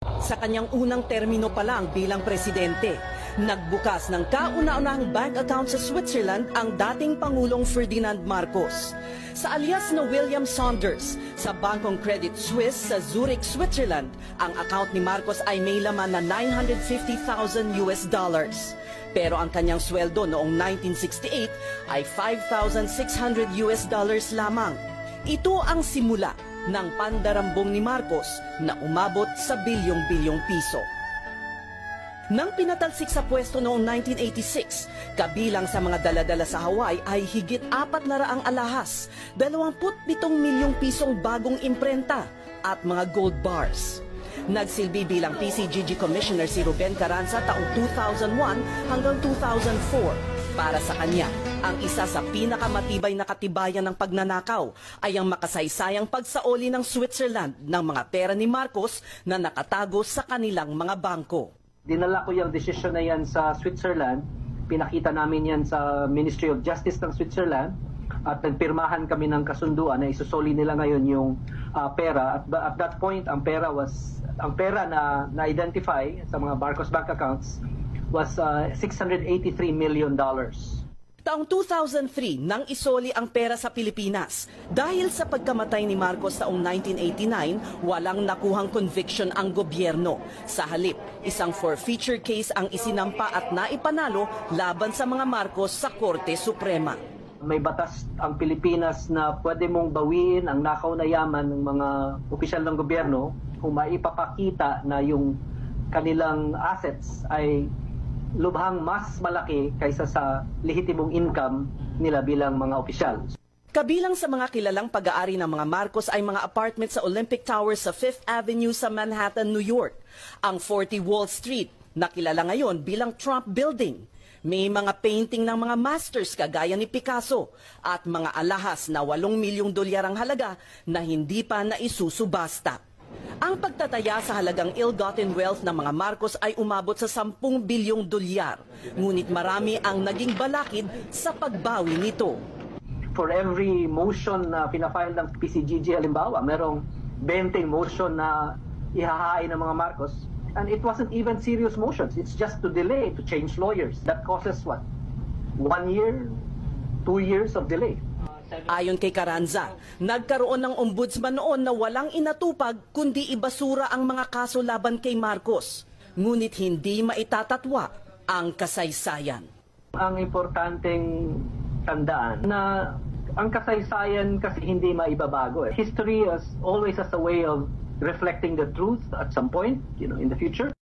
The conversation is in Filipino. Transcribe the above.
Sa kanyang unang termino pa lang bilang presidente, nagbukas ng kauna-unahang bank account sa Switzerland ang dating Pangulong Ferdinand Marcos. Sa alias na William Saunders, sa Bangkong Credit Suisse sa Zurich, Switzerland, ang account ni Marcos ay may laman na $950,000 US. Pero ang kanyang sweldo noong 1968 ay $5,600 US lamang. Ito ang simula ng pandarambong ni Marcos na umabot sa bilyong-bilyong piso. Nang pinatalsik sa pwesto noong 1986, kabilang sa mga daladala sa Hawaii ay higit 400 alahas, 27 milyong pisong bagong imprenta at mga gold bars. Nagsilbi bilang PCGG Commissioner si Ruben Carranza taong 2001 hanggang 2004. Para sa kanya, ang isa sa pinakamatibay na katibayan ng pagnanakaw ay ang makasaysayang pagsaoli ng Switzerland ng mga pera ni Marcos na nakatago sa kanilang mga bangko. Dinala ko yung desisyon na yan sa Switzerland, pinakita namin yan sa Ministry of Justice ng Switzerland at nagpirmahan kami ng kasunduan na isusoli nila ngayon yung pera. At that point, ang pera na na-identify sa mga Marcos bank accounts was $683 million. Taong 2003 nang isoli ang pera sa Pilipinas. Dahil sa pagkamatay ni Marcos taong 1989, walang nakuhang conviction ang gobyerno. Sa halip, isang forfeiture case ang isinampa at naipanalo laban sa mga Marcos sa Korte Suprema. May batas ang Pilipinas na pwede mong bawiin ang nakaw na yaman ng mga opisyal ng gobyerno kung maipapakita na yung kanilang assets ay lubhang mas malaki kaysa sa lehitimong income nila bilang mga opisyal. Kabilang sa mga kilalang pag-aari ng mga Marcos ay mga apartment sa Olympic Tower sa Fifth Avenue sa Manhattan, New York. Ang 40 Wall Street, na kilala ngayon bilang Trump Building. May mga painting ng mga masters kagaya ni Picasso at mga alahas na $8 milyong ang halaga na hindi pa naisusubasta. Ang pagtataya sa halagang ill-gotten wealth ng mga Marcos ay umabot sa $10 bilyong. Ngunit marami ang naging balakid sa pagbawi nito. For every motion na pinafile ng PCGG, halimbawa, merong 20 motion na ihahain ng mga Marcos. And it wasn't even serious motions. It's just to delay, to change lawyers. That causes what? 1 year, 2 years of delay. Ayon kay Carranza, nagkaroon ng ombudsman noon na walang inatupag kundi ibasura ang mga kaso laban kay Marcos. Ngunit hindi maitatatwa ang kasaysayan. Ang importanteng tandaan na ang kasaysayan kasi hindi maibabago. History is always as a way of reflecting the truth at some point, in the future.